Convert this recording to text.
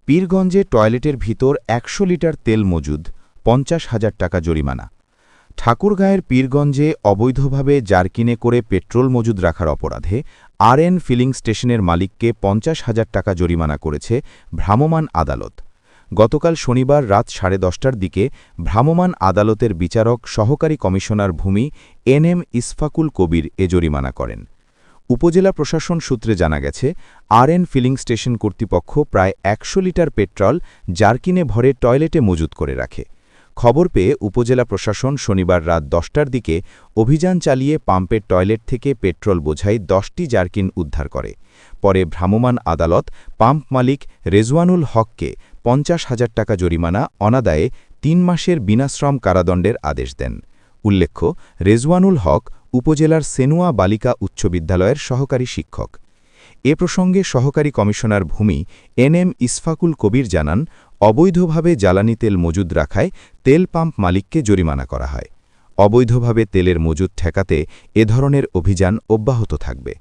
পীরগঞ্জে টয়লেটের ভিতর ১০০ লিটার তেল মজুদ, ৫০,০০০ টাকা জরিমানা। ঠাকুরগাঁয়ের পীরগঞ্জে অবৈধভাবে জারকিনে করে পেট্রোল মজুদ রাখার অপরাধে আরএন ফিলিং স্টেশনের মালিককে ৫০,০০০ টাকা জরিমানা করেছে ভ্রাম্যমাণ আদালত। গতকাল শনিবার রাত 10:30টার দিকে ভ্রাম্যমাণ আদালতের বিচারক সহকারী কমিশনার ভূমি এনএম ইসফাকুল কবির এ জরিমানা করেন। উপজেলা প্রশাসন সূত্রে জানা গেছে, আরএন ফিলিং স্টেশন কর্তৃপক্ষ প্রায় ১০০ লিটার পেট্রোল জারকিনে ভরে টয়লেটে মজুত করে রাখে। খবর পেয়ে উপজেলা প্রশাসন শনিবার রাত 10টার দিকে অভিযান চালিয়ে পাম্পের টয়লেট থেকে পেট্রোল বোঝাই 10টি জারকিন উদ্ধার করে। পরে ভ্রাম্যমাণ আদালত পাম্প মালিক রেজওয়ানুল হককে ৫০,০০০ টাকা জরিমানা অনাদায়ে ৩ মাসের বিনাশ্রম কারাদণ্ডের আদেশ দেন। উল্লেখ্য, রেজওয়ানুল হক উপজেলার সেনুয়া বালিকা উচ্চ বিদ্যালয়ের সহকারী শিক্ষক। এ প্রসঙ্গে সহকারী কমিশনার ভূমি এনএম ইসফাকুল কবির জানান, অবৈধভাবে জ্বালানি তেল মজুদ রাখায় তেল পাম্প মালিককে জরিমানা করা হয়। অবৈধভাবে তেলের মজুদ ঠেকাতে এ ধরনের অভিযান অব্যাহত থাকবে।